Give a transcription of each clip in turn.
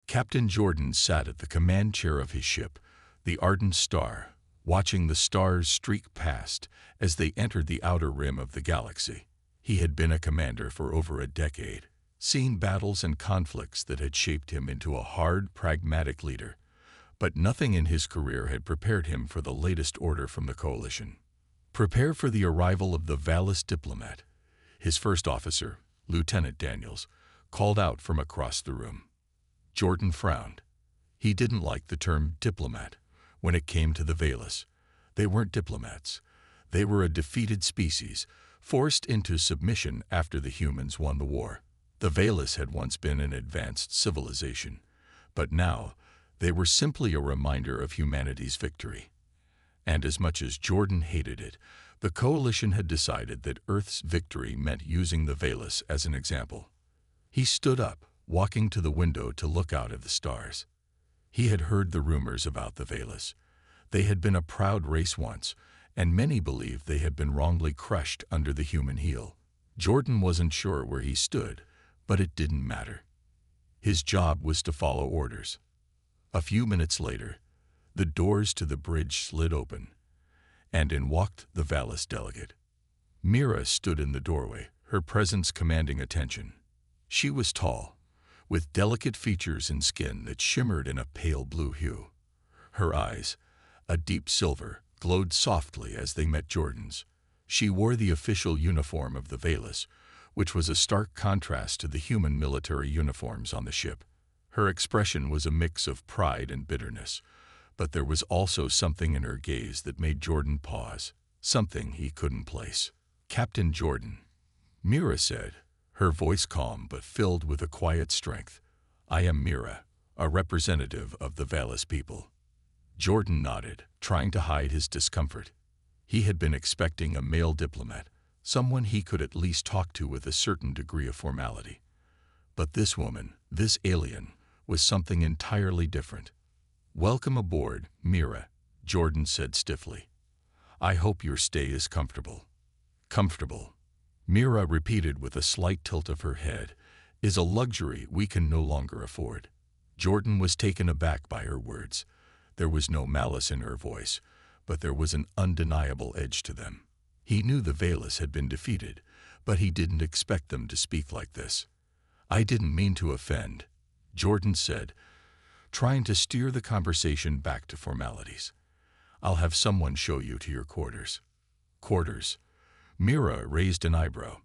Captain Jordan sat at the command chair of his ship, the Ardent Star, watching the stars streak past as they entered the outer rim of the galaxy. He had been a commander for over a decade, seen battles and conflicts that had shaped him into a hard, pragmatic leader, but nothing in his career had prepared him for the latest order from the Coalition. Prepare for the arrival of the Valis diplomat. His first officer, Lieutenant Daniels, called out from across the room. Jordan frowned. He didn't like the term diplomat. When it came to the Valis, they weren't diplomats. They were a defeated species, forced into submission after the humans won the war. The Valis had once been an advanced civilization, but now they were simply a reminder of humanity's victory. And as much as Jordan hated it, the Coalition had decided that Earth's victory meant using the Valis as an example. He stood up, walking to the window to look out at the stars. He had heard the rumors about the Valis. They had been a proud race once, and many believed they had been wrongly crushed under the human heel. Jordan wasn't sure where he stood, but it didn't matter. His job was to follow orders. A few minutes later, the doors to the bridge slid open, and in walked the Valis delegate. Mira stood in the doorway, her presence commanding attention. She was tall, with delicate features and skin that shimmered in a pale blue hue. Her eyes, a deep silver, glowed softly as they met Jordan's. She wore the official uniform of the Valis, which was a stark contrast to the human military uniforms on the ship. Her expression was a mix of pride and bitterness, but there was also something in her gaze that made Jordan pause, something he couldn't place. "Captain Jordan," Mira said, her voice calm but filled with a quiet strength. "I am Mira, a representative of the Valis people." Jordan nodded, trying to hide his discomfort. He had been expecting a male diplomat, someone he could at least talk to with a certain degree of formality. But this woman, this alien, was something entirely different. "Welcome aboard, Mira," Jordan said stiffly. "I hope your stay is comfortable." "Comfortable," Mira repeated with a slight tilt of her head, "is a luxury we can no longer afford." Jordan was taken aback by her words. There was no malice in her voice, but there was an undeniable edge to them. He knew the Valis had been defeated, but he didn't expect them to speak like this. "I didn't mean to offend," Jordan said, trying to steer the conversation back to formalities. "I'll have someone show you to your quarters." "Quarters?" Mira raised an eyebrow.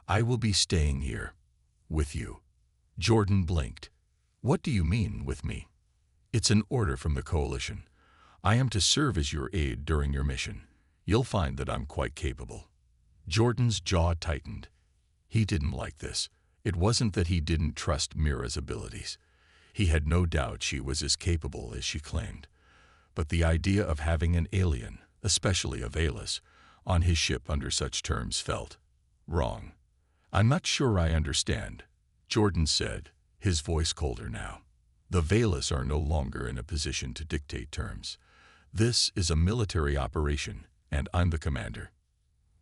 "I will be staying here. With you." Jordan blinked. "What do you mean, with me?" "It's an order from the Coalition. I am to serve as your aide during your mission. You'll find that I'm quite capable." Jordan's jaw tightened. He didn't like this. It wasn't that he didn't trust Mira's abilities. He had no doubt she was as capable as she claimed. But the idea of having an alien, especially a Valis, on his ship under such terms felt wrong. "I'm not sure I understand," Jordan said, his voice colder now. "The Valis are no longer in a position to dictate terms. This is a military operation, and I'm the commander."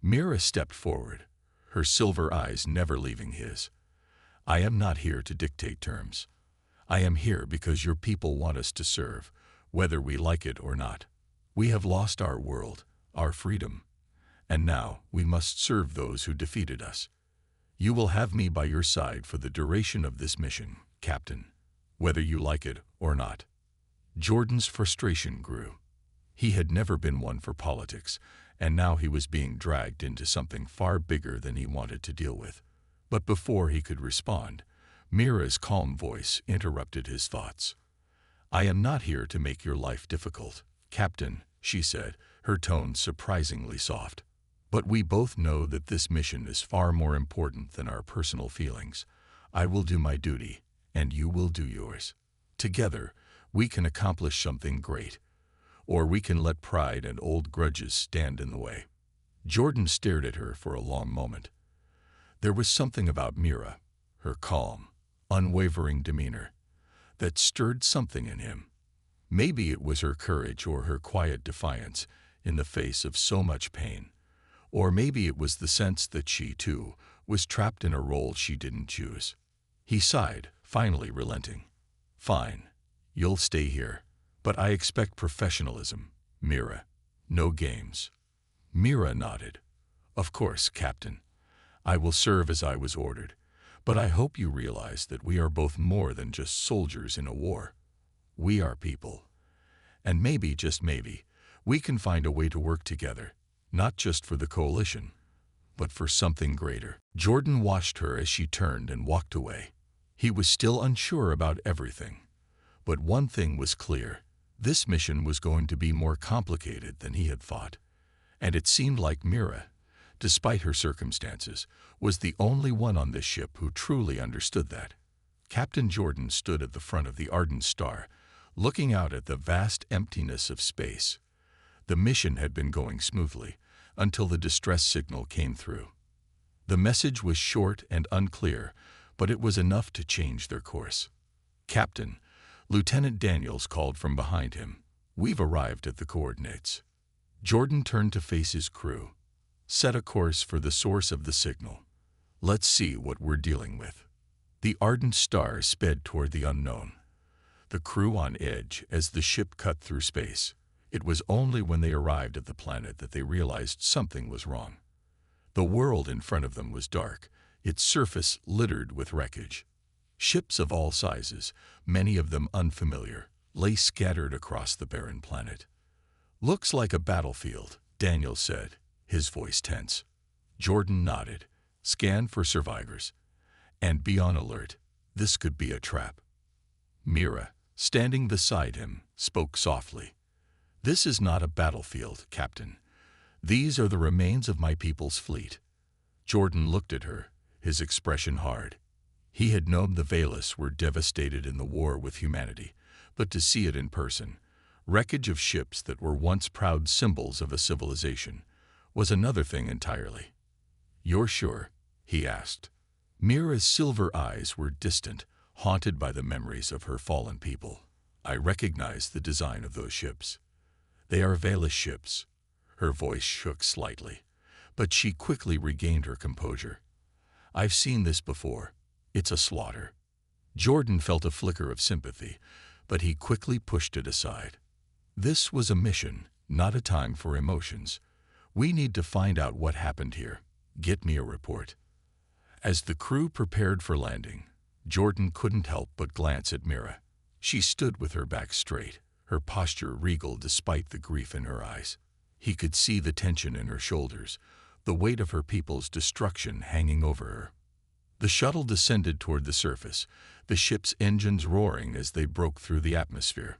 Mira stepped forward, her silver eyes never leaving his. "I am not here to dictate terms. I am here because your people want us to serve, whether we like it or not. We have lost our world, our freedom, and now we must serve those who defeated us. You will have me by your side for the duration of this mission, Captain, whether you like it or not." Jordan's frustration grew. He had never been one for politics, and now he was being dragged into something far bigger than he wanted to deal with. But before he could respond, Mira's calm voice interrupted his thoughts. "I am not here to make your life difficult, Captain," she said, her tone surprisingly soft. "But we both know that this mission is far more important than our personal feelings. I will do my duty, and you will do yours. Together, we can accomplish something great, or we can let pride and old grudges stand in the way." Jordan stared at her for a long moment. There was something about Mira, her calm, unwavering demeanor, that stirred something in him. Maybe it was her courage or her quiet defiance in the face of so much pain. Or maybe it was the sense that she, too, was trapped in a role she didn't choose. He sighed, finally relenting. Fine, you'll stay here, but I expect professionalism, Mira. No games. Mira nodded. Of course, Captain. I will serve as I was ordered, but I hope you realize that we are both more than just soldiers in a war. We are people. And maybe, just maybe, we can find a way to work together, not just for the coalition, but for something greater. Jordan watched her as she turned and walked away. He was still unsure about everything. But one thing was clear. This mission was going to be more complicated than he had thought. And it seemed like Mira, despite her circumstances, was the only one on this ship who truly understood that. Captain Jordan stood at the front of the Ardent Star, looking out at the vast emptiness of space. The mission had been going smoothly until the distress signal came through. The message was short and unclear, but it was enough to change their course. Captain, Lieutenant Daniels called from behind him. We've arrived at the coordinates. Jordan turned to face his crew. Set a course for the source of the signal. Let's see what we're dealing with. The Ardent Star sped toward the unknown. The crew on edge as the ship cut through space. It was only when they arrived at the planet that they realized something was wrong. The world in front of them was dark, its surface littered with wreckage. Ships of all sizes, many of them unfamiliar, lay scattered across the barren planet. Looks like a battlefield, Daniel said, his voice tense. Jordan nodded. Scan for survivors. And be on alert. This could be a trap. Mira, standing beside him, spoke softly. This is not a battlefield, Captain. These are the remains of my people's fleet. Jordan looked at her, his expression hard. He had known the Velas were devastated in the war with humanity, but to see it in person, wreckage of ships that were once proud symbols of a civilization, was another thing entirely. You're sure? He asked. Mira's silver eyes were distant, haunted by the memories of her fallen people. I recognize the design of those ships. They are Velas ships. Her voice shook slightly, but she quickly regained her composure. I've seen this before. It's a slaughter. Jordan felt a flicker of sympathy, but he quickly pushed it aside. This was a mission, not a time for emotions. We need to find out what happened here. Get me a report. As the crew prepared for landing, Jordan couldn't help but glance at Mira. She stood with her back straight, her posture regal despite the grief in her eyes. He could see the tension in her shoulders, the weight of her people's destruction hanging over her. The shuttle descended toward the surface, the ship's engines roaring as they broke through the atmosphere.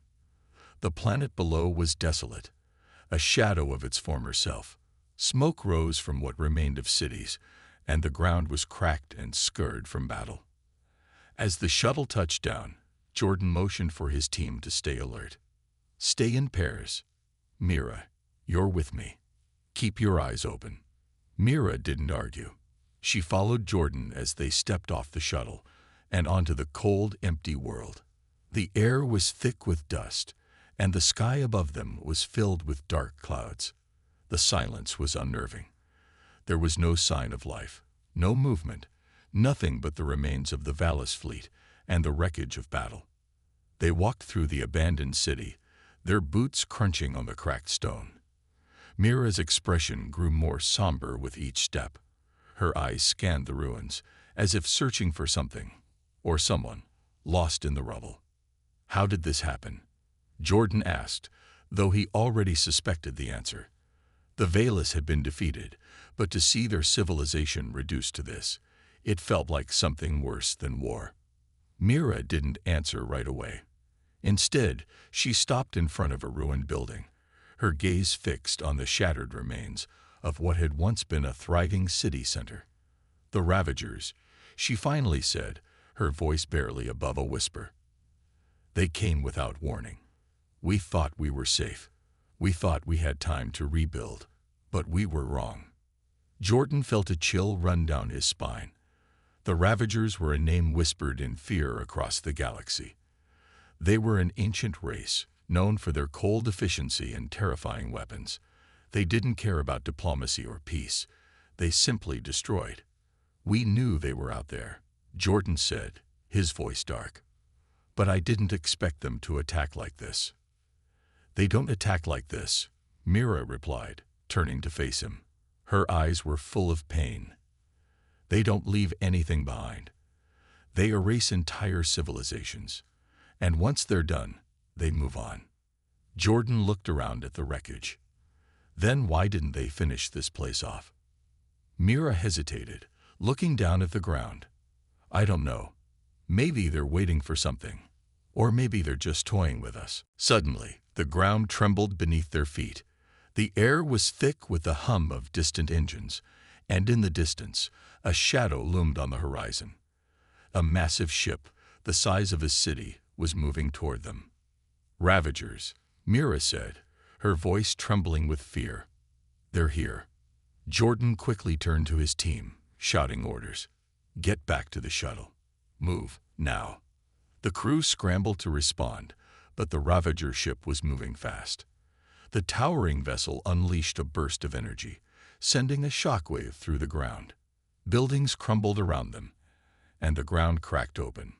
The planet below was desolate, a shadow of its former self. Smoke rose from what remained of cities, and the ground was cracked and scarred from battle. As the shuttle touched down, Jordan motioned for his team to stay alert. Stay in pairs. Mira, you're with me. Keep your eyes open. Mira didn't argue. She followed Jordan as they stepped off the shuttle and onto the cold, empty world. The air was thick with dust, and the sky above them was filled with dark clouds. The silence was unnerving. There was no sign of life, no movement, nothing but the remains of the Velas fleet and the wreckage of battle. They walked through the abandoned city, their boots crunching on the cracked stone. Mira's expression grew more somber with each step. Her eyes scanned the ruins, as if searching for something, or someone, lost in the rubble. How did this happen? Jordan asked, though he already suspected the answer. The Velas had been defeated, but to see their civilization reduced to this, it felt like something worse than war. Mira didn't answer right away. Instead, she stopped in front of a ruined building, her gaze fixed on the shattered remains of what had once been a thriving city center. The Ravagers, she finally said, her voice barely above a whisper. They came without warning. We thought we were safe. We thought we had time to rebuild, but we were wrong. Jordan felt a chill run down his spine. The Ravagers were a name whispered in fear across the galaxy. They were an ancient race, known for their cold efficiency and terrifying weapons. They didn't care about diplomacy or peace. They simply destroyed. We knew they were out there, Jordan said, his voice dark. But I didn't expect them to attack like this. They don't attack like this, Mira replied, turning to face him. Her eyes were full of pain. They don't leave anything behind. They erase entire civilizations. And once they're done, they move on. Jordan looked around at the wreckage. Then why didn't they finish this place off? Mira hesitated, looking down at the ground. I don't know. Maybe they're waiting for something. Or maybe they're just toying with us. Suddenly, the ground trembled beneath their feet. The air was thick with the hum of distant engines, and in the distance, a shadow loomed on the horizon. A massive ship, the size of a city, was moving toward them. Ravagers, Mira said, her voice trembling with fear. They're here. Jordan quickly turned to his team, shouting orders. Get back to the shuttle. Move, now. The crew scrambled to respond, but the Ravager ship was moving fast. The towering vessel unleashed a burst of energy, sending a shockwave through the ground. Buildings crumbled around them, and the ground cracked open.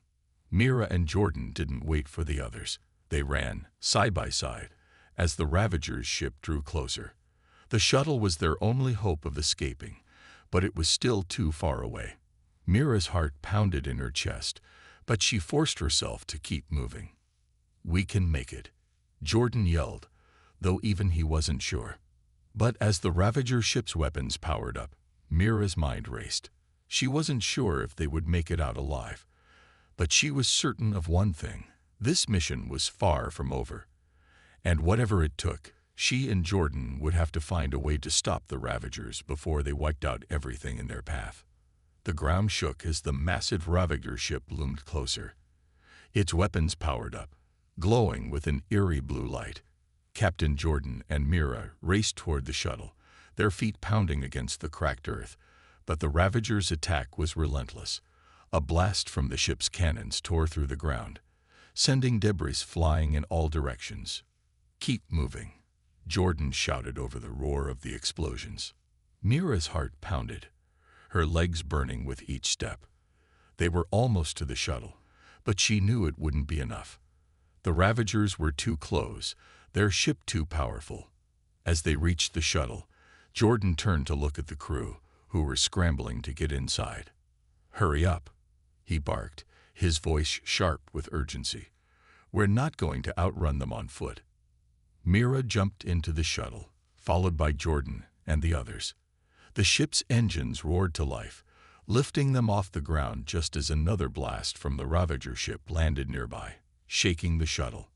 Mira and Jordan didn't wait for the others. They ran, side by side, as the Ravager's ship drew closer. The shuttle was their only hope of escaping, but it was still too far away. Mira's heart pounded in her chest, but she forced herself to keep moving. We can make it, Jordan yelled, though even he wasn't sure. But as the Ravager ship's weapons powered up, Mira's mind raced. She wasn't sure if they would make it out alive. But she was certain of one thing. This mission was far from over. And whatever it took, she and Jordan would have to find a way to stop the Ravagers before they wiped out everything in their path. The ground shook as the massive Ravager ship loomed closer. Its weapons powered up, glowing with an eerie blue light. Captain Jordan and Mira raced toward the shuttle, their feet pounding against the cracked earth. But the Ravager's attack was relentless. A blast from the ship's cannons tore through the ground, sending debris flying in all directions. Keep moving, Jordan shouted over the roar of the explosions. Mira's heart pounded, her legs burning with each step. They were almost to the shuttle, but she knew it wouldn't be enough. The Ravagers were too close, their ship too powerful. As they reached the shuttle, Jordan turned to look at the crew, who were scrambling to get inside. Hurry up, he barked, his voice sharp with urgency. We're not going to outrun them on foot. Mira jumped into the shuttle, followed by Jordan and the others. The ship's engines roared to life, lifting them off the ground just as another blast from the Ravager ship landed nearby, shaking the shuttle.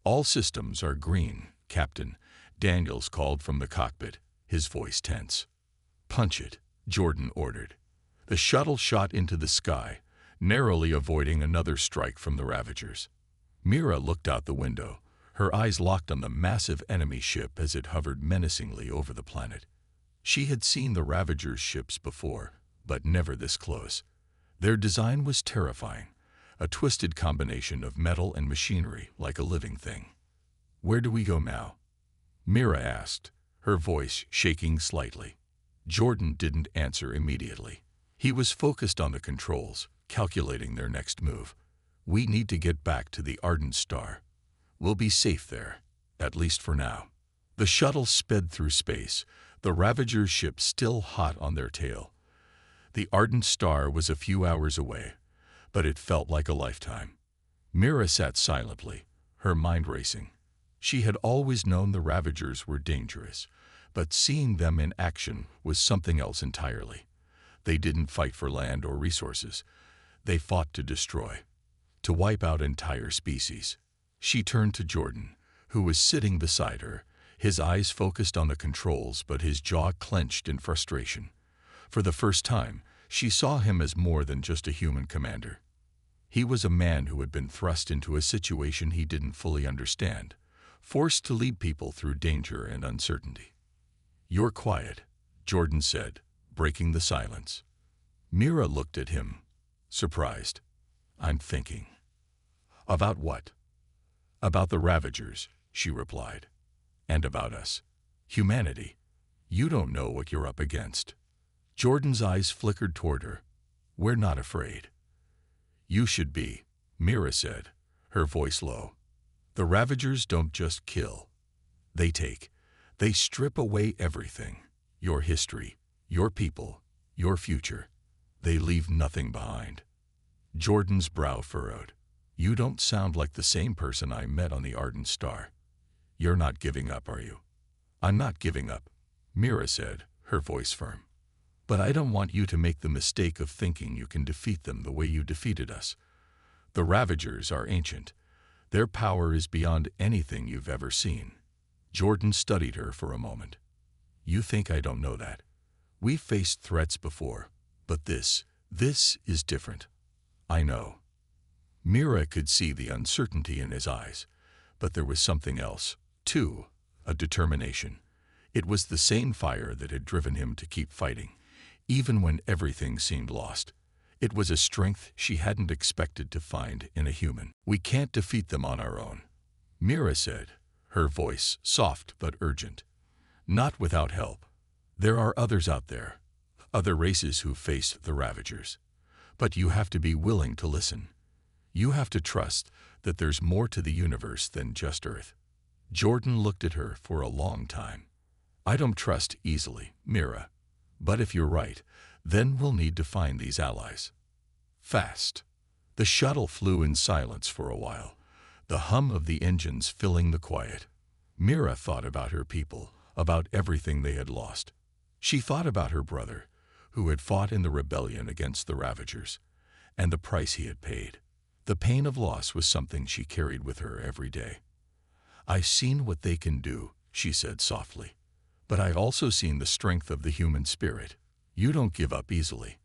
All systems are green, Captain, Daniels called from the cockpit, his voice tense. Punch it, Jordan ordered. The shuttle shot into the sky, narrowly avoiding another strike from the Ravagers. Mira looked out the window, her eyes locked on the massive enemy ship as it hovered menacingly over the planet. She had seen the Ravagers' ships before, but never this close. Their design was terrifying, a twisted combination of metal and machinery like a living thing. Where do we go now? Mira asked, her voice shaking slightly. Jordan didn't answer immediately. He was focused on the controls, calculating their next move. We need to get back to the Ardent Star. We'll be safe there, at least for now. The shuttle sped through space, the Ravager's ship still hot on their tail. The Ardent Star was a few hours away, but it felt like a lifetime. Mira sat silently, her mind racing. She had always known the Ravagers were dangerous, but seeing them in action was something else entirely. They didn't fight for land or resources. They fought to destroy, to wipe out entire species. She turned to Jordan, who was sitting beside her, his eyes focused on the controls but his jaw clenched in frustration. For the first time, she saw him as more than just a human commander. He was a man who had been thrust into a situation he didn't fully understand, forced to lead people through danger and uncertainty. You're quiet, Jordan said, breaking the silence. Mira looked at him, surprised. I'm thinking. About what? About the Ravagers, she replied. And about us. Humanity. You don't know what you're up against. Jordan's eyes flickered toward her. We're not afraid. You should be, Mira said, her voice low. "The Ravagers don't just kill. They take. They strip away everything. Your history, your people, your future. They leave nothing behind." Jordan's brow furrowed. "You don't sound like the same person I met on the Ardent Star. You're not giving up, are you?" "I'm not giving up," Mira said, her voice firm. "But I don't want you to make the mistake of thinking you can defeat them the way you defeated us. The Ravagers are ancient. Their power is beyond anything you've ever seen." Jordan studied her for a moment. "You think I don't know that? We've faced threats before, but this is different. I know." Mira could see the uncertainty in his eyes, but there was something else, too, a determination. It was the same fire that had driven him to keep fighting, even when everything seemed lost. It was a strength she hadn't expected to find in a human. "We can't defeat them on our own," Mira said, her voice soft but urgent. "Not without help. There are others out there, other races who face the Ravagers. But you have to be willing to listen. You have to trust that there's more to the universe than just Earth." Jordan looked at her for a long time. "I don't trust easily, Mira. But if you're right, then we'll need to find these allies. Fast." The shuttle flew in silence for a while, the hum of the engines filling the quiet. Mira thought about her people, about everything they had lost. She thought about her brother, who had fought in the rebellion against the Ravagers, and the price he had paid. The pain of loss was something she carried with her every day. "I've seen what they can do," she said softly. "But I've also seen the strength of the human spirit. You don't give up easily.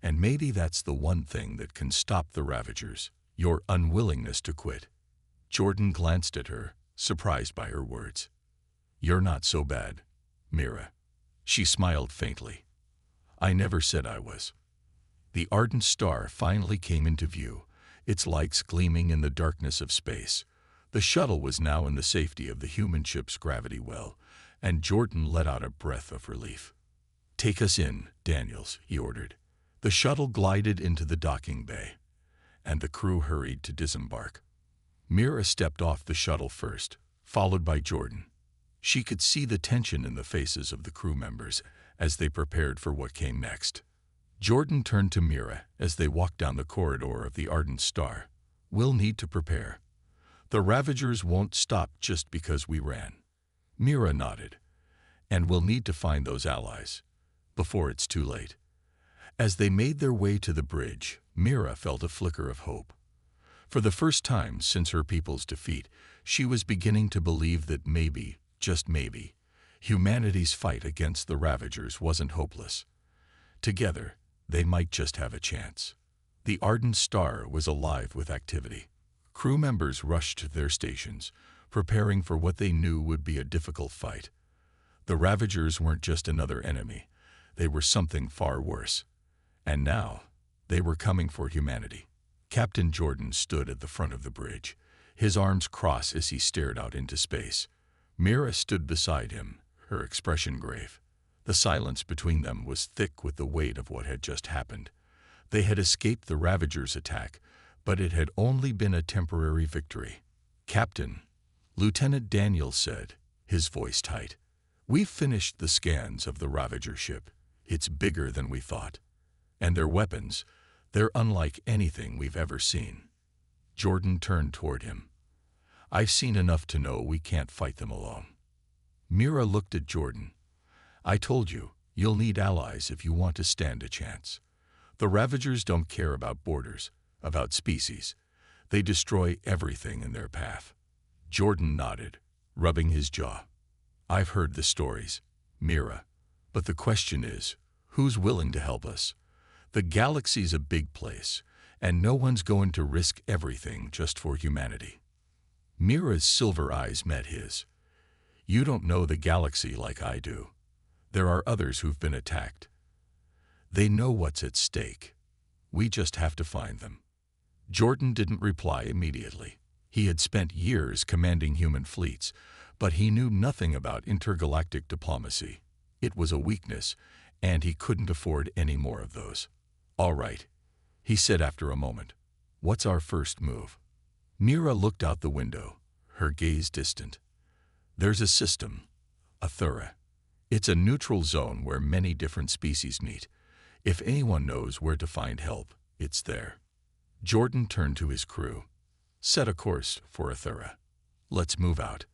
And maybe that's the one thing that can stop the Ravagers, your unwillingness to quit." Jordan glanced at her, surprised by her words. "You're not so bad, Mira." She smiled faintly. "I never said I was." The Ardent Star finally came into view, its lights gleaming in the darkness of space. The shuttle was now in the safety of the human ship's gravity well, and Jordan let out a breath of relief. "Take us in, Daniels," he ordered. The shuttle glided into the docking bay, and the crew hurried to disembark. Mira stepped off the shuttle first, followed by Jordan. She could see the tension in the faces of the crew members as they prepared for what came next. Jordan turned to Mira as they walked down the corridor of the Ardent Star. "We'll need to prepare. The Ravagers won't stop just because we ran." Mira nodded. "And we'll need to find those allies before it's too late." As they made their way to the bridge, Mira felt a flicker of hope. For the first time since her people's defeat, she was beginning to believe that maybe, just maybe, humanity's fight against the Ravagers wasn't hopeless. Together, they might just have a chance. The Ardent Star was alive with activity. Crew members rushed to their stations, preparing for what they knew would be a difficult fight. The Ravagers weren't just another enemy. They were something far worse. And now, they were coming for humanity. Captain Jordan stood at the front of the bridge, his arms crossed as he stared out into space. Mira stood beside him, her expression grave. The silence between them was thick with the weight of what had just happened. They had escaped the Ravagers' attack, but it had only been a temporary victory. "Captain," Lieutenant Daniels said, his voice tight, "we've finished the scans of the Ravager ship. It's bigger than we thought. And their weapons, they're unlike anything we've ever seen." Jordan turned toward him. "I've seen enough to know we can't fight them alone." Mira looked at Jordan. "I told you, you'll need allies if you want to stand a chance. The Ravagers don't care about borders, about species. They destroy everything in their path." Jordan nodded, rubbing his jaw. "I've heard the stories, Mira. But the question is, who's willing to help us? The galaxy's a big place, and no one's going to risk everything just for humanity." Mira's silver eyes met his. "You don't know the galaxy like I do. There are others who've been attacked. They know what's at stake. We just have to find them." Jordan didn't reply immediately. He had spent years commanding human fleets, but he knew nothing about intergalactic diplomacy. It was a weakness, and he couldn't afford any more of those. "All right," he said after a moment. "What's our first move?" Mira looked out the window, her gaze distant. There's a system, Athura. It's a neutral zone where many different species meet. If anyone knows where to find help, it's there. Jordan turned to his crew. Set a course for Athura. Let's move out.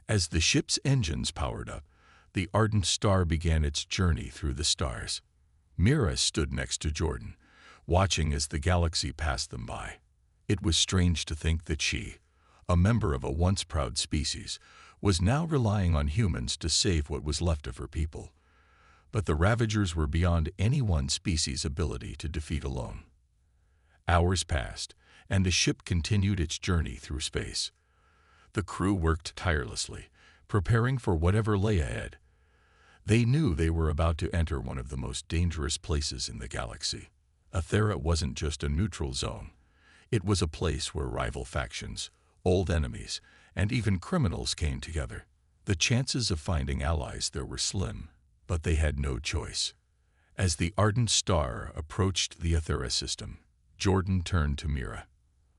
As the ship's engines powered up, the ardent star began its journey through the stars. Mira stood next to Jordan, watching as the galaxy passed them by. It was strange to think that she, a member of a once proud species, was now relying on humans to save what was left of her people. But the Ravagers were beyond any one species' ability to defeat alone. Hours passed, and the ship continued its journey through space. The crew worked tirelessly, preparing for whatever lay ahead. They knew they were about to enter one of the most dangerous places in the galaxy. Athura wasn't just a neutral zone. It was a place where rival factions, old enemies, and even criminals came together. The chances of finding allies there were slim, but they had no choice. As the ardent star approached the Athura system, Jordan turned to Mira.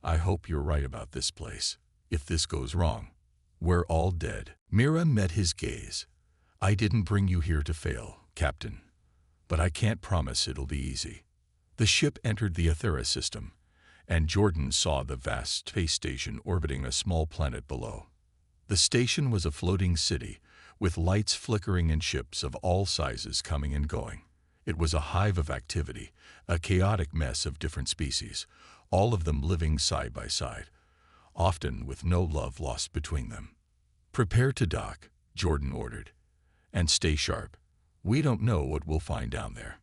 I hope you're right about this place. If this goes wrong, we're all dead. Mira met his gaze. I didn't bring you here to fail, Captain, but I can't promise it'll be easy. The ship entered the Athura system, and Jordan saw the vast space station orbiting a small planet below. The station was a floating city, with lights flickering and ships of all sizes coming and going. It was a hive of activity, a chaotic mess of different species, all of them living side by side, often with no love lost between them. Prepare to dock, Jordan ordered, and stay sharp. We don't know what we'll find down there.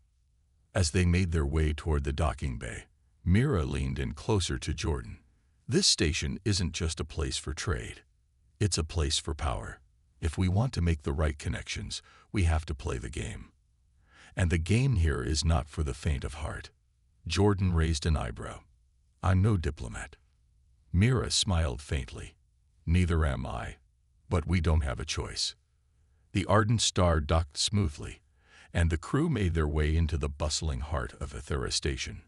As they made their way toward the docking bay, Mira leaned in closer to Jordan. This station isn't just a place for trade. It's a place for power. If we want to make the right connections, we have to play the game. And the game here is not for the faint of heart. Jordan raised an eyebrow. I'm no diplomat. Mira smiled faintly. Neither am I, but we don't have a choice. The ardent star docked smoothly, and the crew made their way into the bustling heart of Athura Station.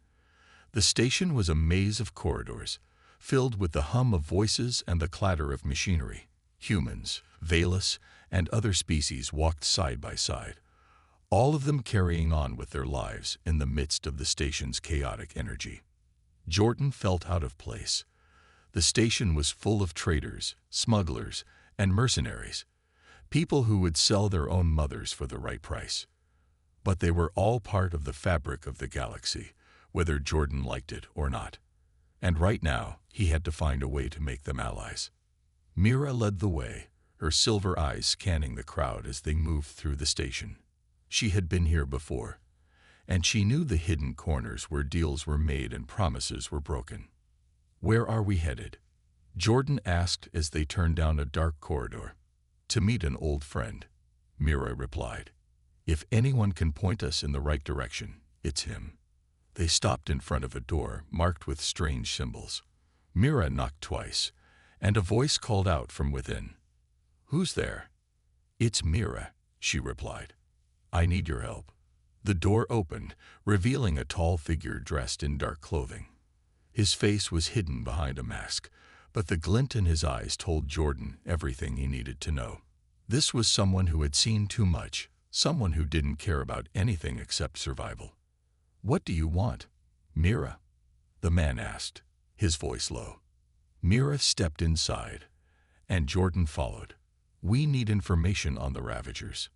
The station was a maze of corridors, filled with the hum of voices and the clatter of machinery. Humans, Valus, and other species walked side by side, all of them carrying on with their lives in the midst of the station's chaotic energy. Jordan felt out of place. The station was full of traders, smugglers, and mercenaries, people who would sell their own mothers for the right price. But they were all part of the fabric of the galaxy, whether Jordan liked it or not. And right now, he had to find a way to make them allies. Mira led the way, her silver eyes scanning the crowd as they moved through the station. She had been here before, and she knew the hidden corners where deals were made and promises were broken. Where are we headed? Jordan asked as they turned down a dark corridor. To meet an old friend, Mira replied. If anyone can point us in the right direction, it's him. They stopped in front of a door marked with strange symbols. Mira knocked twice, and a voice called out from within. Who's there? It's Mira, she replied. I need your help. The door opened, revealing a tall figure dressed in dark clothing. His face was hidden behind a mask, but the glint in his eyes told Jordan everything he needed to know. This was someone who had seen too much, someone who didn't care about anything except survival. What do you want, Mira? The man asked, his voice low. Mira stepped inside, and Jordan followed. We need information on the Ravagers,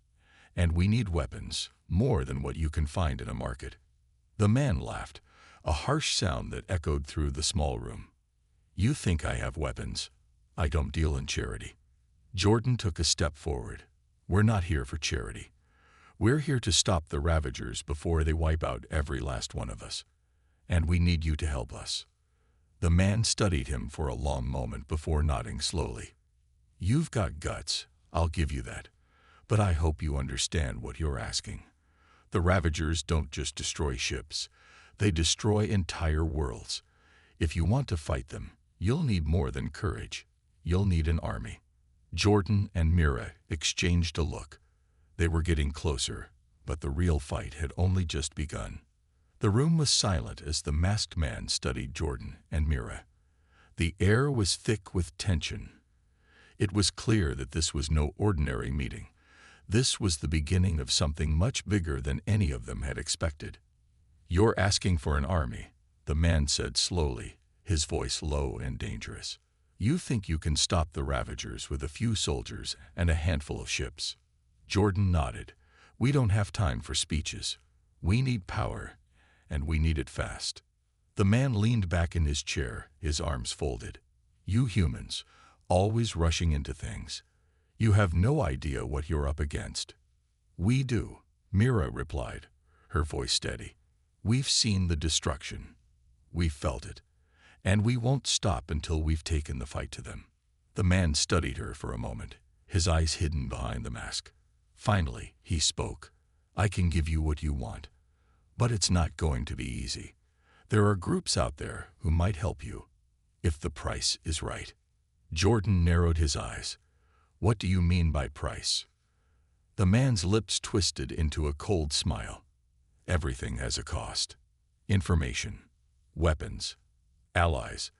and we need weapons, more than what you can find in a market. The man laughed, a harsh sound that echoed through the small room. You think I have weapons? I don't deal in charity. Jordan took a step forward. We're not here for charity. We're here to stop the Ravagers before they wipe out every last one of us. And we need you to help us. The man studied him for a long moment before nodding slowly. You've got guts, I'll give you that. But I hope you understand what you're asking. The Ravagers don't just destroy ships. They destroy entire worlds. If you want to fight them, you'll need more than courage. You'll need an army. Jordan and Mira exchanged a look. They were getting closer, but the real fight had only just begun. The room was silent as the masked man studied Jordan and Mira. The air was thick with tension. It was clear that this was no ordinary meeting. This was the beginning of something much bigger than any of them had expected. "You're asking for an army," the man said slowly, his voice low and dangerous. "You think you can stop the Ravagers with a few soldiers and a handful of ships?" Jordan nodded. "We don't have time for speeches. We need power, and we need it fast." The man leaned back in his chair, his arms folded. "You humans, always rushing into things. You have no idea what you're up against." "We do," Mira replied, her voice steady. "We've seen the destruction. We've felt it. And we won't stop until we've taken the fight to them." The man studied her for a moment, his eyes hidden behind the mask. Finally, he spoke. "I can give you what you want, but it's not going to be easy. There are groups out there who might help you, if the price is right." Jordan narrowed his eyes. "What do you mean by price?" The man's lips twisted into a cold smile. "Everything has a cost. Information, weapons, allies.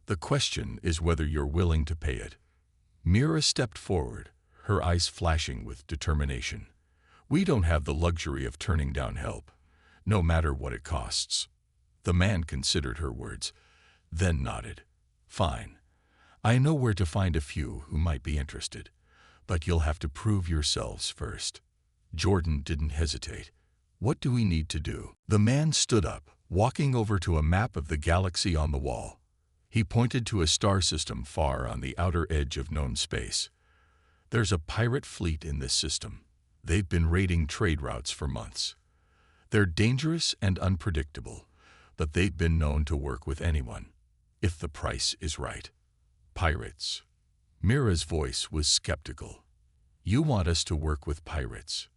The question is whether you're willing to pay it." Mira stepped forward, her eyes flashing with determination. "We don't have the luxury of turning down help, no matter what it costs." The man considered her words, then nodded. "Fine. I know where to find a few who might be interested, but you'll have to prove yourselves first." Jordan didn't hesitate. "What do we need to do?" The man stood up, walking over to a map of the galaxy on the wall. He pointed to a star system far on the outer edge of known space. "There's a pirate fleet in this system. They've been raiding trade routes for months. They're dangerous and unpredictable, but they've been known to work with anyone, if the price is right." "Pirates." Mira's voice was skeptical. "You want us to work with pirates?"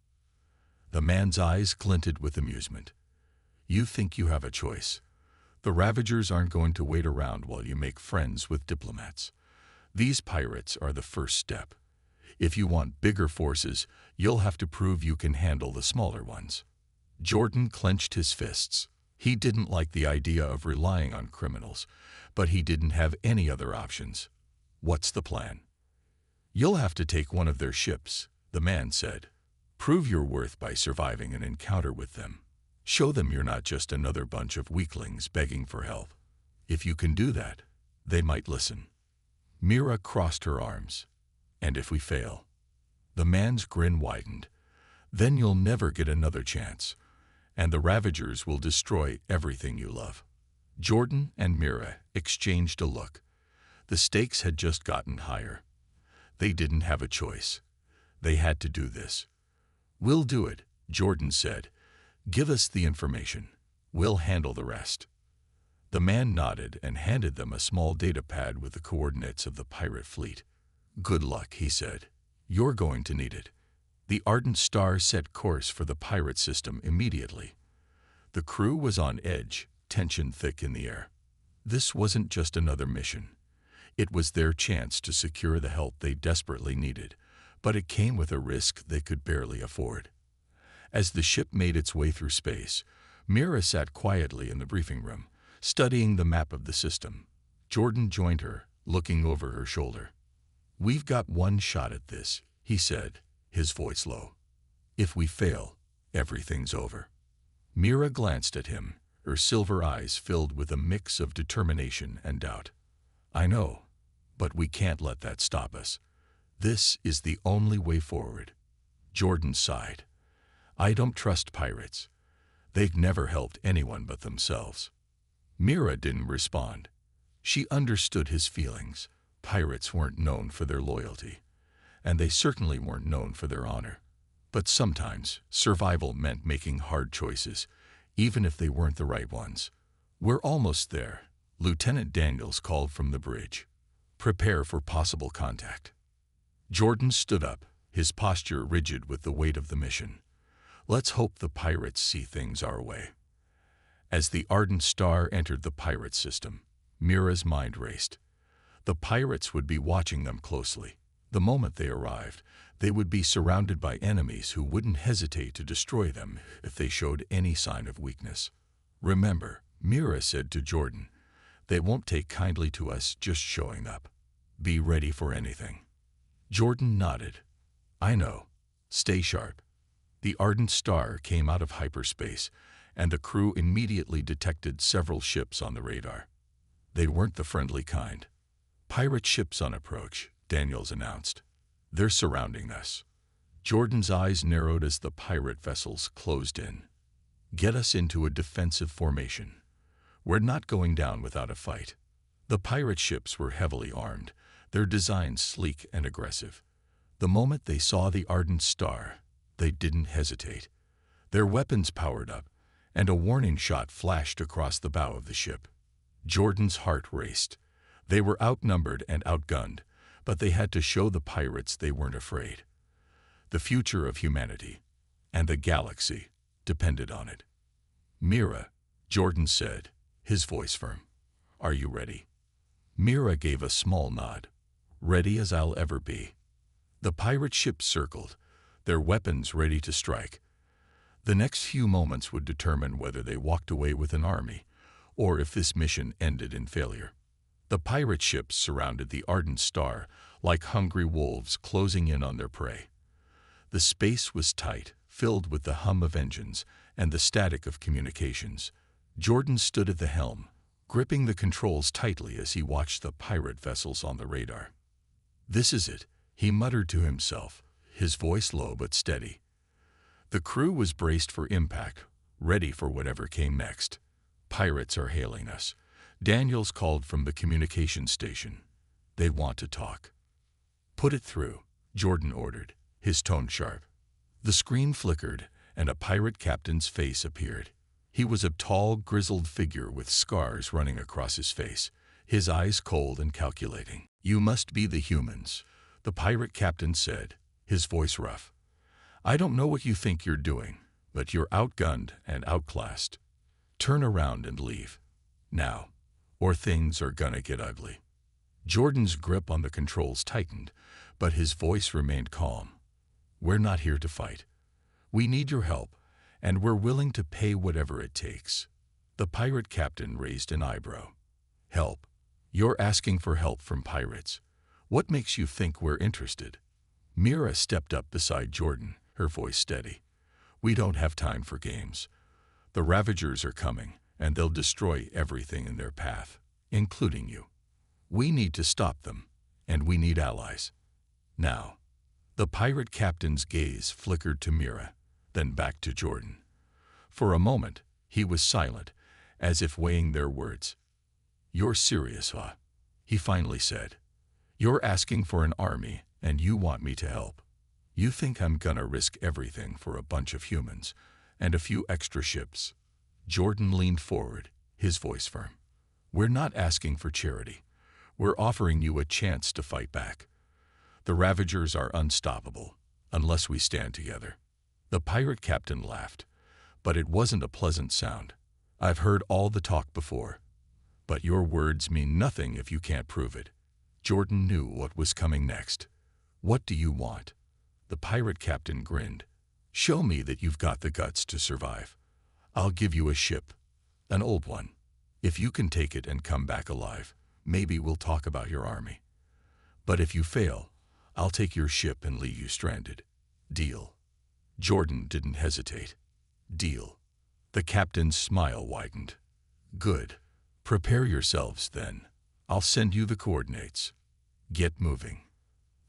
The man's eyes glinted with amusement. "You think you have a choice. The Ravagers aren't going to wait around while you make friends with diplomats. These pirates are the first step. If you want bigger forces, you'll have to prove you can handle the smaller ones." Jordan clenched his fists. He didn't like the idea of relying on criminals, but he didn't have any other options. "What's the plan?" "You'll have to take one of their ships," the man said. "Prove your worth by surviving an encounter with them. Show them you're not just another bunch of weaklings begging for help. If you can do that, they might listen." Mira crossed her arms. "And if we fail?" The man's grin widened. "Then you'll never get another chance, and the Ravagers will destroy everything you love." Jordan and Mira exchanged a look. The stakes had just gotten higher. They didn't have a choice. They had to do this. "We'll do it," Jordan said. "Give us the information. We'll handle the rest." The man nodded and handed them a small data pad with the coordinates of the pirate fleet. "Good luck," he said. "You're going to need it." The Ardent Star set course for the pirate system immediately. The crew was on edge, tension thick in the air. This wasn't just another mission. It was their chance to secure the help they desperately needed, but it came with a risk they could barely afford. As the ship made its way through space, Mira sat quietly in the briefing room, studying the map of the system. Jordan joined her, looking over her shoulder. "We've got one shot at this," he said, his voice low. "If we fail, everything's over." Mira glanced at him, her silver eyes filled with a mix of determination and doubt. "I know, but we can't let that stop us. This is the only way forward." Jordan sighed. "I don't trust pirates. They've never helped anyone but themselves." Mira didn't respond. She understood his feelings. Pirates weren't known for their loyalty, and they certainly weren't known for their honor. But sometimes survival meant making hard choices, even if they weren't the right ones. "We're almost there," Lieutenant Daniels called from the bridge. "Prepare for possible contact." Jordan stood up, his posture rigid with the weight of the mission. "Let's hope the pirates see things our way." As the Ardent Star entered the pirate system, Mira's mind raced. The pirates would be watching them closely. The moment they arrived, they would be surrounded by enemies who wouldn't hesitate to destroy them if they showed any sign of weakness. "Remember," Mira said to Jordan, They won't take kindly to us just showing up. Be ready for anything." Jordan nodded. "I know. Stay sharp." The Ardent Star came out of hyperspace, and the crew immediately detected several ships on the radar. They weren't the friendly kind. "Pirate ships on approach," Daniels announced. "They're surrounding us." Jordan's eyes narrowed as the pirate vessels closed in. "Get us into a defensive formation. We're not going down without a fight." The pirate ships were heavily armed, their designs sleek and aggressive. The moment they saw the Ardent Star, they didn't hesitate. Their weapons powered up, and a warning shot flashed across the bow of the ship. Jordan's heart raced. They were outnumbered and outgunned, but they had to show the pirates they weren't afraid. The future of humanity, and the galaxy, depended on it. "Mira," Jordan said, his voice firm. "Are you ready?" Mira gave a small nod. "Ready as I'll ever be." The pirate ships circled, their weapons ready to strike. The next few moments would determine whether they walked away with an army, or if this mission ended in failure. The pirate ships surrounded the Ardent Star like hungry wolves closing in on their prey. The space was tight, filled with the hum of engines and the static of communications. Jordan stood at the helm, gripping the controls tightly as he watched the pirate vessels on the radar. "This is it," he muttered to himself, his voice low but steady. The crew was braced for impact, ready for whatever came next. "Pirates are hailing us," Daniels called from the communications station. "They want to talk." "Put it through," Jordan ordered, his tone sharp. The screen flickered, and a pirate captain's face appeared. He was a tall, grizzled figure with scars running across his face, his eyes cold and calculating. "You must be the humans," the pirate captain said, his voice rough. "I don't know what you think you're doing, but you're outgunned and outclassed. Turn around and leave. Now, or things are gonna get ugly." Jordan's grip on the controls tightened, but his voice remained calm. "We're not here to fight. We need your help, and we're willing to pay whatever it takes." The pirate captain raised an eyebrow. "Help? You're asking for help from pirates. What makes you think we're interested?" Mira stepped up beside Jordan, her voice steady. "We don't have time for games. The Ravagers are coming, and they'll destroy everything in their path, including you. We need to stop them, and we need allies. Now." The pirate captain's gaze flickered to Mira, then back to Jordan. For a moment, he was silent, as if weighing their words. "You're serious, huh?" he finally said. "You're asking for an army, and you want me to help. You think I'm gonna risk everything for a bunch of humans and a few extra ships?" Jordan leaned forward, his voice firm. "We're not asking for charity. We're offering you a chance to fight back. The Ravagers are unstoppable, unless we stand together." The pirate captain laughed, but it wasn't a pleasant sound. "I've heard all the talk before, but your words mean nothing if you can't prove it." Jordan knew what was coming next. "What do you want?" The pirate captain grinned. "Show me that you've got the guts to survive. I'll give you a ship, an old one. If you can take it and come back alive, maybe we'll talk about your army. But if you fail, I'll take your ship and leave you stranded. Deal?" Jordan didn't hesitate. "Deal." The captain's smile widened. "Good. Prepare yourselves, then. I'll send you the coordinates. Get moving."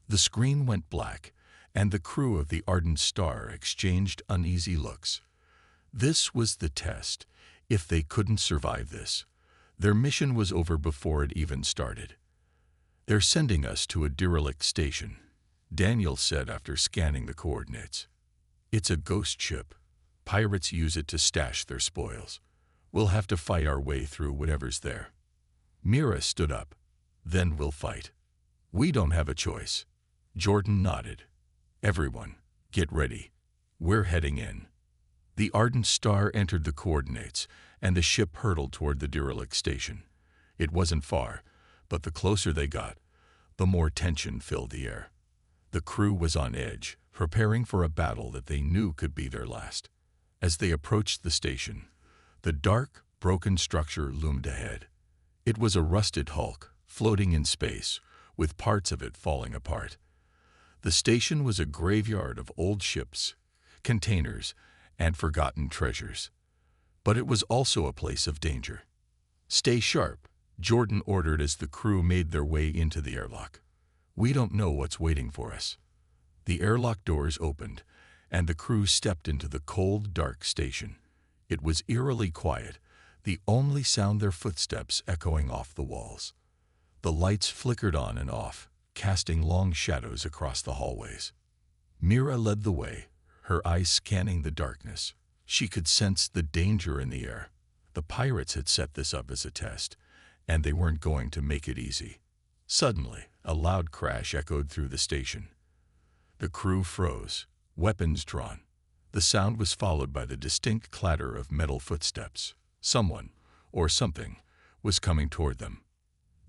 The screen went black, and the crew of the Ardent Star exchanged uneasy looks. This was the test. If they couldn't survive this, their mission was over before it even started. "They're sending us to a derelict station," Daniel said after scanning the coordinates. "It's a ghost ship. Pirates use it to stash their spoils. We'll have to fight our way through whatever's there." Mira stood up. "Then we'll fight." "We don't have a choice." Jordan nodded. "Everyone, get ready. We're heading in." The Ardent Star entered the coordinates, and the ship hurtled toward the derelict station. It wasn't far, but the closer they got, the more tension filled the air. The crew was on edge, preparing for a battle that they knew could be their last. As they approached the station, the dark, broken structure loomed ahead. It was a rusted hulk, floating in space, with parts of it falling apart. The station was a graveyard of old ships, containers, and forgotten treasures. But it was also a place of danger. "Stay sharp," Jordan ordered as the crew made their way into the airlock. "We don't know what's waiting for us." The airlock doors opened, and the crew stepped into the cold, dark station. It was eerily quiet, the only sound their footsteps echoing off the walls. The lights flickered on and off, casting long shadows across the hallways. Mira led the way, her eyes scanning the darkness. She could sense the danger in the air. The pirates had set this up as a test, and they weren't going to make it easy. Suddenly, a loud crash echoed through the station. The crew froze, weapons drawn. The sound was followed by the distinct clatter of metal footsteps. Someone, or something, was coming toward them.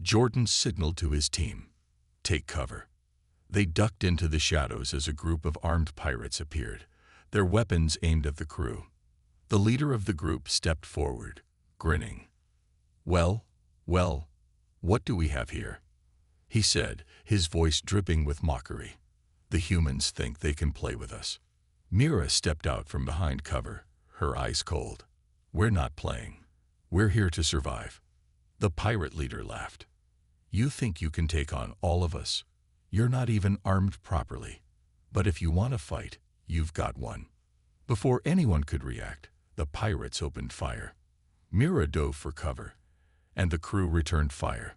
Jordan signaled to his team, "Take cover." They ducked into the shadows as a group of armed pirates appeared, their weapons aimed at the crew. The leader of the group stepped forward, grinning. Well, what do we have here?" he said, his voice dripping with mockery. "The humans think they can play with us." Mira stepped out from behind cover, her eyes cold. "We're not playing. We're here to survive." The pirate leader laughed. "You think you can take on all of us? You're not even armed properly. But if you want to fight, you've got one." Before anyone could react, the pirates opened fire. Mira dove for cover, and the crew returned fire.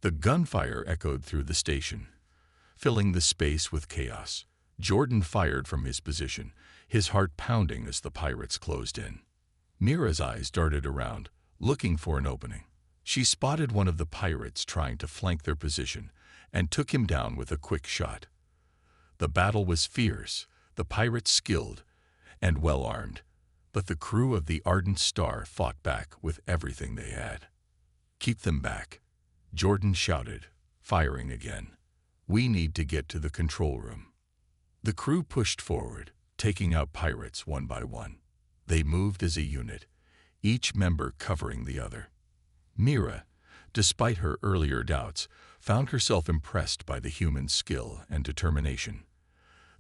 The gunfire echoed through the station, filling the space with chaos. Jordan fired from his position, his heart pounding as the pirates closed in. Mira's eyes darted around, looking for an opening. She spotted one of the pirates trying to flank their position and took him down with a quick shot. The battle was fierce, the pirates skilled and well-armed, but the crew of the Ardent Star fought back with everything they had. "Keep them back," Jordan shouted, firing again. "We need to get to the control room." The crew pushed forward, taking out pirates one by one. They moved as a unit, each member covering the other. Mira, despite her earlier doubts, found herself impressed by the humans' skill and determination.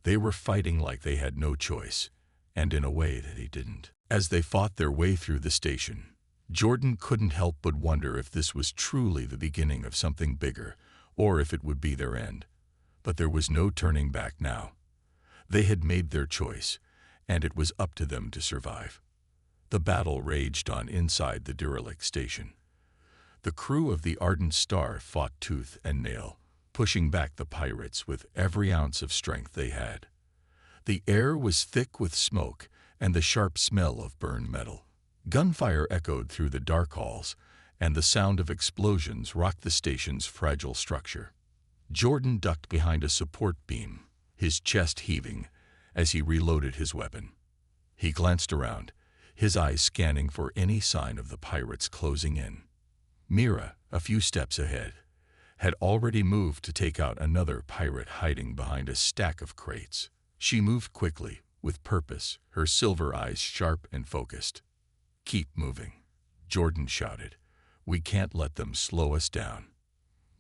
They were fighting like they had no choice, and in a way that they didn't. As they fought their way through the station, Jordan couldn't help but wonder if this was truly the beginning of something bigger, or if it would be their end. But there was no turning back now. They had made their choice, and it was up to them to survive. The battle raged on inside the derelict station. The crew of the Ardent Star fought tooth and nail, pushing back the pirates with every ounce of strength they had. The air was thick with smoke and the sharp smell of burned metal. Gunfire echoed through the dark halls, and the sound of explosions rocked the station's fragile structure. Jordan ducked behind a support beam, his chest heaving as he reloaded his weapon. He glanced around, his eyes scanning for any sign of the pirates closing in. Mira, a few steps ahead, had already moved to take out another pirate hiding behind a stack of crates. She moved quickly, with purpose, her silver eyes sharp and focused. "Keep moving," Jordan shouted. "We can't let them slow us down."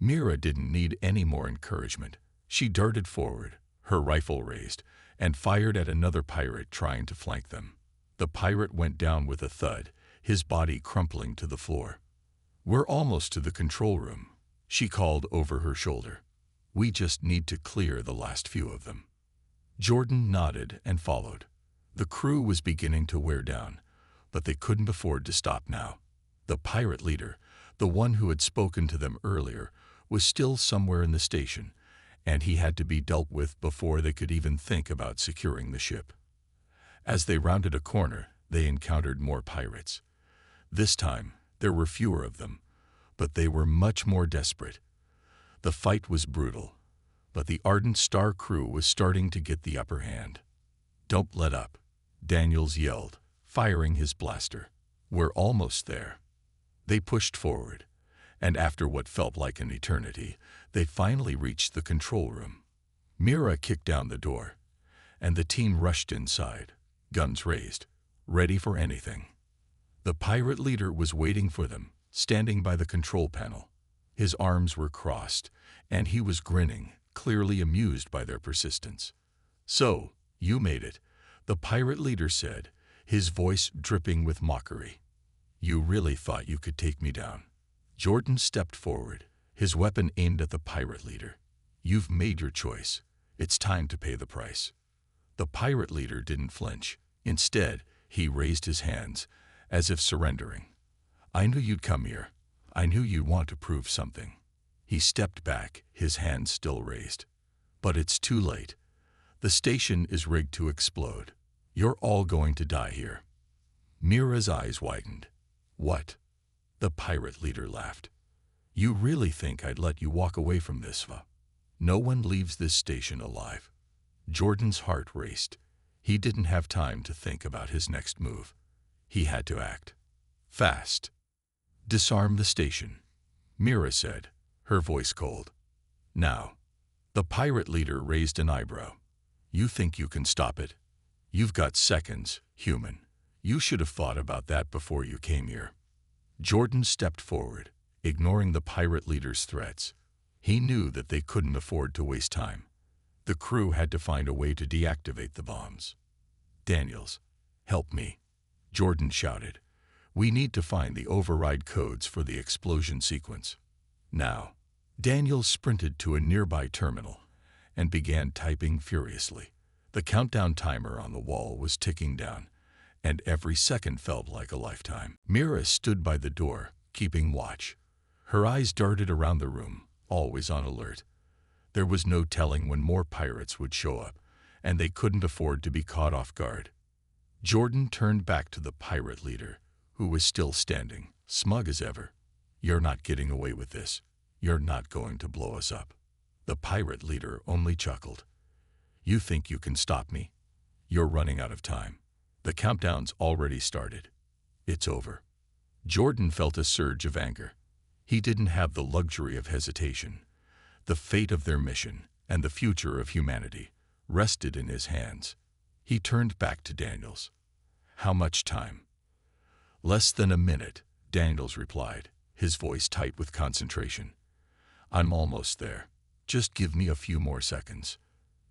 Mira didn't need any more encouragement. She darted forward, her rifle raised, and fired at another pirate trying to flank them. The pirate went down with a thud, his body crumpling to the floor. "We're almost to the control room," she called over her shoulder. "We just need to clear the last few of them." Jordan nodded and followed. The crew was beginning to wear down, but they couldn't afford to stop now. The pirate leader, the one who had spoken to them earlier, was still somewhere in the station, and he had to be dealt with before they could even think about securing the ship. As they rounded a corner, they encountered more pirates. This time, there were fewer of them, but they were much more desperate. The fight was brutal, but the Ardent Star crew was starting to get the upper hand. "Don't let up," Daniels yelled, firing his blaster. "We're almost there." They pushed forward, and after what felt like an eternity, they finally reached the control room. Mira kicked down the door, and the team rushed inside, guns raised, ready for anything. The pirate leader was waiting for them, standing by the control panel. His arms were crossed, and he was grinning, clearly amused by their persistence. "So, you made it," the pirate leader said, his voice dripping with mockery. "You really thought you could take me down?" Jordan stepped forward, his weapon aimed at the pirate leader. "You've made your choice. It's time to pay the price." The pirate leader didn't flinch. Instead, he raised his hands, as if surrendering. "I knew you'd come here. I knew you'd want to prove something." He stepped back, his hands still raised. "But it's too late. The station is rigged to explode. You're all going to die here." Mira's eyes widened. "What?" The pirate leader laughed. "You really think I'd let you walk away from this, va? No one leaves this station alive." Jordan's heart raced. He didn't have time to think about his next move. He had to act. Fast. "Disarm the station," Mira said, her voice cold. "Now." The pirate leader raised an eyebrow. "You think you can stop it? You've got seconds, human. You should have thought about that before you came here." Jordan stepped forward, ignoring the pirate leader's threats. He knew that they couldn't afford to waste time. The crew had to find a way to deactivate the bombs. "Daniels, help me," Jordan shouted. "We need to find the override codes for the explosion sequence. Now." Daniels sprinted to a nearby terminal and began typing furiously. The countdown timer on the wall was ticking down, and every second felt like a lifetime. Mira stood by the door, keeping watch. Her eyes darted around the room, always on alert. There was no telling when more pirates would show up, and they couldn't afford to be caught off guard. Jordan turned back to the pirate leader, who was still standing, smug as ever. "You're not getting away with this. You're not going to blow us up." The pirate leader only chuckled. "You think you can stop me? You're running out of time. The countdown's already started. It's over." Jordan felt a surge of anger. He didn't have the luxury of hesitation. The fate of their mission and the future of humanity rested in his hands. He turned back to Daniels. "How much time?" "Less than a minute," Daniels replied, his voice tight with concentration. "I'm almost there. Just give me a few more seconds."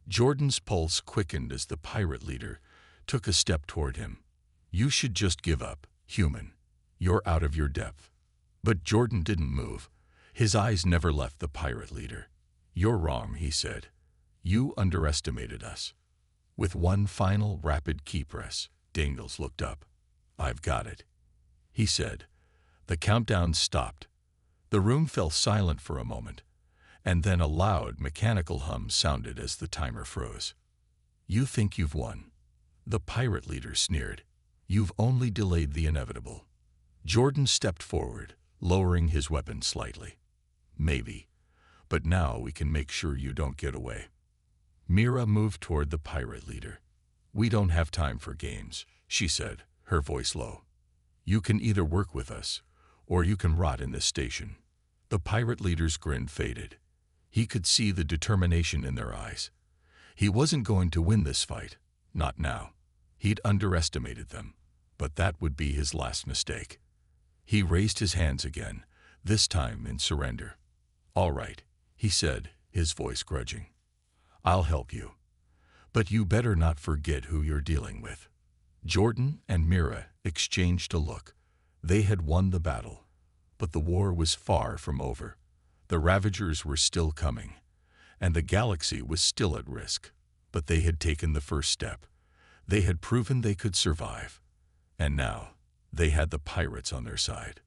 Jordan's pulse quickened as the pirate leader took a step toward him. "You should just give up, human. You're out of your depth." But Jordan didn't move. His eyes never left the pirate leader. "You're wrong," he said. "You underestimated us." With one final rapid key press, Daniels looked up. "I've got it," he said. The countdown stopped. The room fell silent for a moment, and then a loud mechanical hum sounded as the timer froze. "You think you've won?" The pirate leader sneered. "You've only delayed the inevitable." Jordan stepped forward, lowering his weapon slightly. "Maybe, but now we can make sure you don't get away." Mira moved toward the pirate leader. "We don't have time for games," she said, her voice low. "You can either work with us, or you can rot in this station." The pirate leader's grin faded. He could see the determination in their eyes. He wasn't going to win this fight, not now. He'd underestimated them, but that would be his last mistake. He raised his hands again, this time in surrender. "All right," he said, his voice grudging. "I'll help you. But you better not forget who you're dealing with." Jordan and Mira exchanged a look. They had won the battle, but the war was far from over. The Ravagers were still coming, and the galaxy was still at risk. But they had taken the first step. They had proven they could survive. And now, they had the pirates on their side.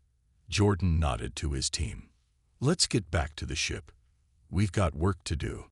Jordan nodded to his team. "Let's get back to the ship. We've got work to do."